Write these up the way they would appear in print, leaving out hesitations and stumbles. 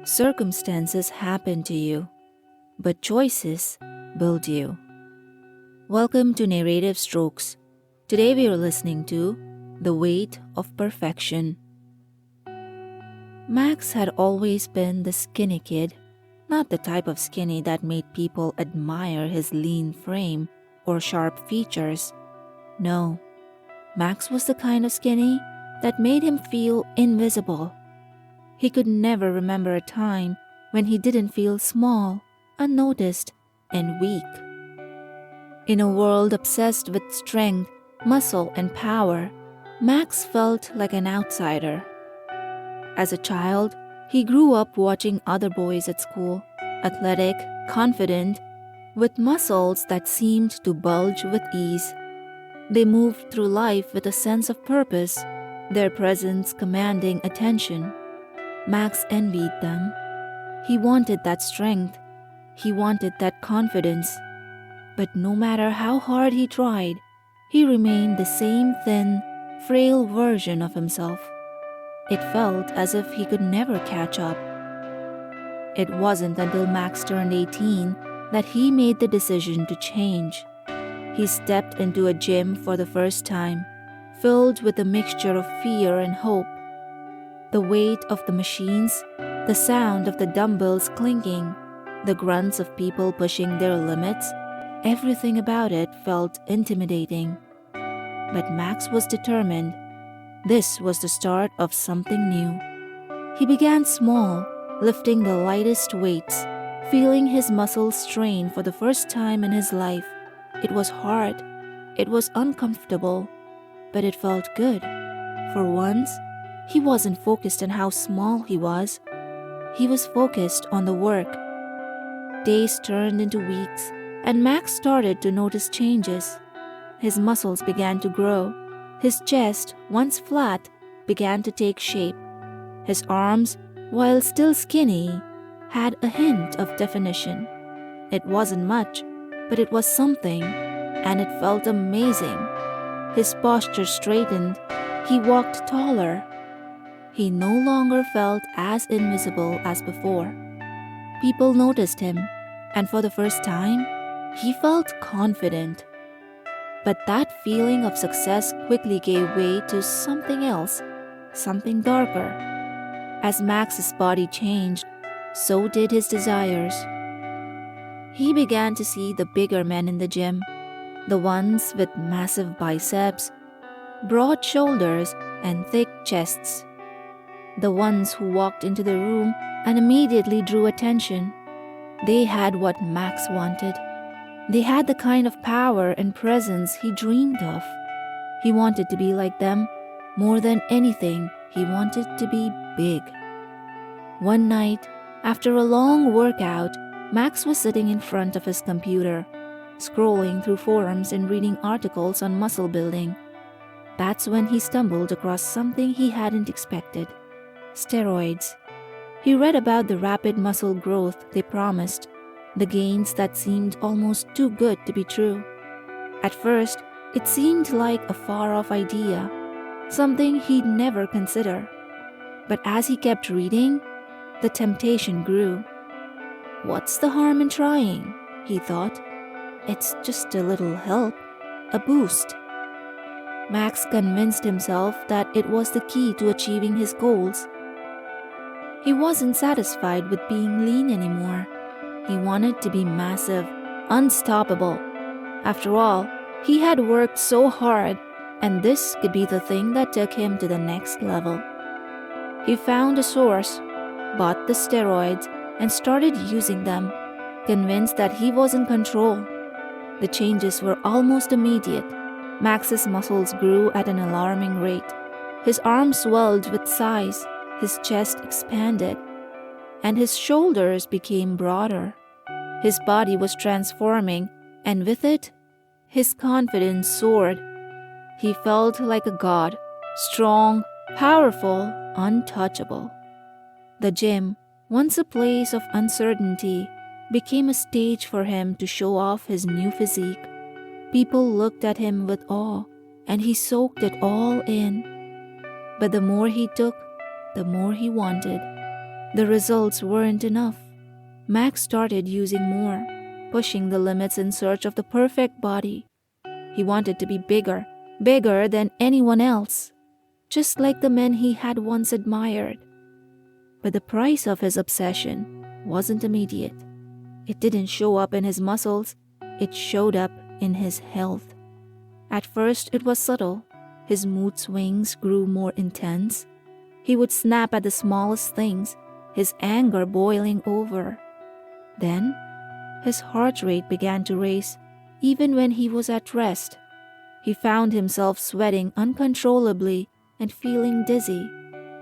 Circumstances happen to you, but choices build you. Welcome to Narrative Strokes. Today we are listening to The Weight of Perfection. Max had always been the skinny kid, not the type of skinny that made people admire his lean frame or sharp features. No, Max was the kind of skinny that made him feel invisible. He could never remember a time when he didn't feel small, unnoticed, and weak. In a world obsessed with strength, muscle, and power, Max felt like an outsider. As a child, he grew up watching other boys at school, athletic, confident, with muscles that seemed to bulge with ease. They moved through life with a sense of purpose, their presence commanding attention. Max envied them. He wanted that strength. He wanted that confidence. But no matter how hard he tried, he remained the same thin, frail version of himself. It felt as if he could never catch up. It wasn't until Max turned 18 that he made the decision to change. He stepped into a gym for the first time, filled with a mixture of fear and hope. The weight of the machines, the sound of the dumbbells clinking, the grunts of people pushing their limits, everything about it felt intimidating. But Max was determined. This was the start of something new. He began small, lifting the lightest weights, feeling his muscles strain for the first time in his life. It was hard, it was uncomfortable, but it felt good. For once, he wasn't focused on how small he was. He was focused on the work. Days turned into weeks, and Max started to notice changes. His muscles began to grow. His chest, once flat, began to take shape. His arms, while still skinny, had a hint of definition. It wasn't much, but it was something, and it felt amazing. His posture straightened. He walked taller. He no longer felt as invisible as before. People noticed him, and for the first time, he felt confident. But that feeling of success quickly gave way to something else, something darker. As Max's body changed, so did his desires. He began to see the bigger men in the gym, the ones with massive biceps, broad shoulders, and thick chests. The ones who walked into the room and immediately drew attention. They had what Max wanted. They had the kind of power and presence he dreamed of. He wanted to be like them. More than anything, he wanted to be big. One night, after a long workout, Max was sitting in front of his computer, scrolling through forums and reading articles on muscle building. That's when he stumbled across something he hadn't expected. Steroids. He read about the rapid muscle growth they promised, the gains that seemed almost too good to be true. At first, it seemed like a far-off idea, something he'd never consider. But as he kept reading, the temptation grew. What's the harm in trying? He thought. It's just a little help, a boost. Max convinced himself that it was the key to achieving his goals. He wasn't satisfied with being lean anymore. He wanted to be massive, unstoppable. After all, he had worked so hard, and this could be the thing that took him to the next level. He found a source, bought the steroids, and started using them, convinced that he was in control. The changes were almost immediate. Max's muscles grew at an alarming rate. His arms swelled with size, his chest expanded, and his shoulders became broader. His body was transforming, and with it, his confidence soared. He felt like a god, strong, powerful, untouchable. The gym, once a place of uncertainty, became a stage for him to show off his new physique. People looked at him with awe, and he soaked it all in. But the more he took, the more he wanted. The results weren't enough. Max started using more, pushing the limits in search of the perfect body. He wanted to be bigger, bigger than anyone else, just like the men he had once admired. But the price of his obsession wasn't immediate. It didn't show up in his muscles, it showed up in his health. At first, it was subtle. His mood swings grew more intense. He would snap at the smallest things, his anger boiling over. Then, his heart rate began to race, even when he was at rest. He found himself sweating uncontrollably and feeling dizzy,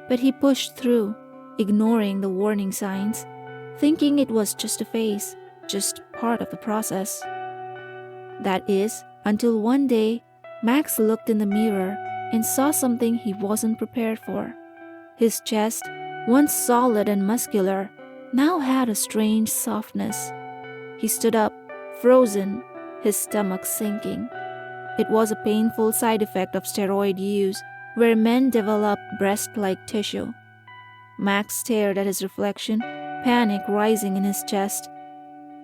but he pushed through, ignoring the warning signs, thinking it was just a phase, just part of the process. That is, until one day, Max looked in the mirror and saw something he wasn't prepared for. His chest, once solid and muscular, now had a strange softness. He stood up, frozen, his stomach sinking. It was a painful side effect of steroid use, where men develop breast-like tissue. Max stared at his reflection, panic rising in his chest.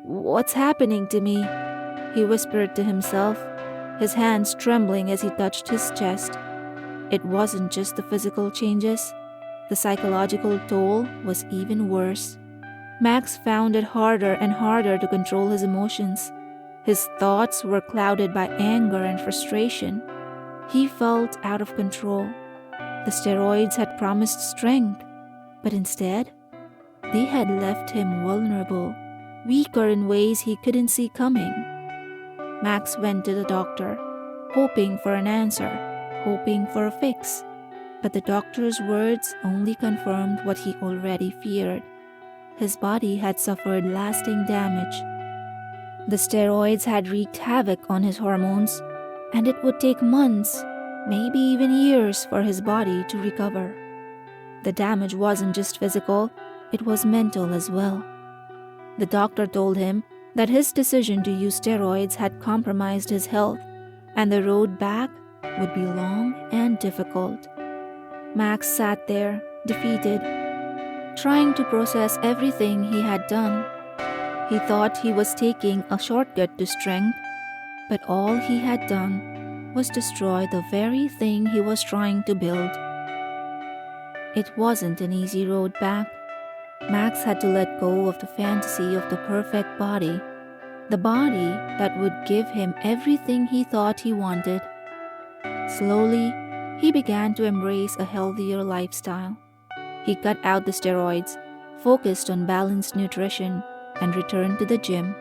"What's happening to me?" he whispered to himself, his hands trembling as he touched his chest. It wasn't just the physical changes. The psychological toll was even worse. Max found it harder and harder to control his emotions. His thoughts were clouded by anger and frustration. He felt out of control. The steroids had promised strength, but instead, they had left him vulnerable, weaker in ways he couldn't see coming. Max went to the doctor, hoping for an answer, hoping for a fix. But the doctor's words only confirmed what he already feared. His body had suffered lasting damage. The steroids had wreaked havoc on his hormones, and it would take months, maybe even years, for his body to recover. The damage wasn't just physical, it was mental as well. The doctor told him that his decision to use steroids had compromised his health, and the road back would be long and difficult. Max sat there, defeated, trying to process everything he had done. He thought he was taking a shortcut to strength, but all he had done was destroy the very thing he was trying to build. It wasn't an easy road back. Max had to let go of the fantasy of the perfect body, the body that would give him everything he thought he wanted. Slowly, he began to embrace a healthier lifestyle. He cut out the steroids, focused on balanced nutrition, and returned to the gym,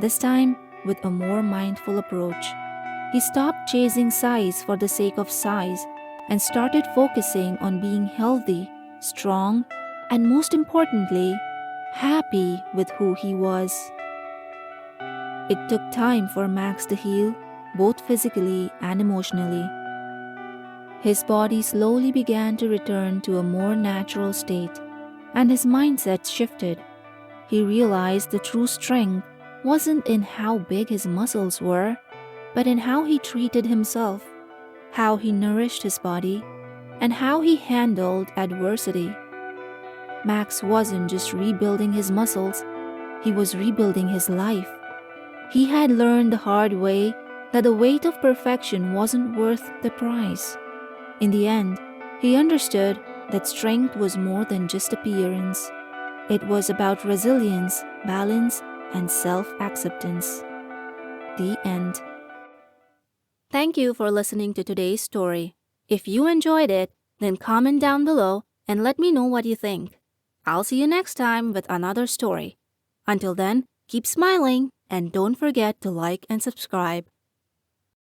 this time with a more mindful approach. He stopped chasing size for the sake of size and started focusing on being healthy, strong, and most importantly, happy with who he was. It took time for Max to heal, both physically and emotionally. His body slowly began to return to a more natural state, and his mindset shifted. He realized the true strength wasn't in how big his muscles were, but in how he treated himself, how he nourished his body, and how he handled adversity. Max wasn't just rebuilding his muscles, he was rebuilding his life. He had learned the hard way that the weight of perfection wasn't worth the price. In the end, he understood that strength was more than just appearance. It was about resilience, balance, and self-acceptance. The end. Thank you for listening to today's story. If you enjoyed it, then comment down below and let me know what you think. I'll see you next time with another story. Until then, keep smiling and don't forget to like and subscribe.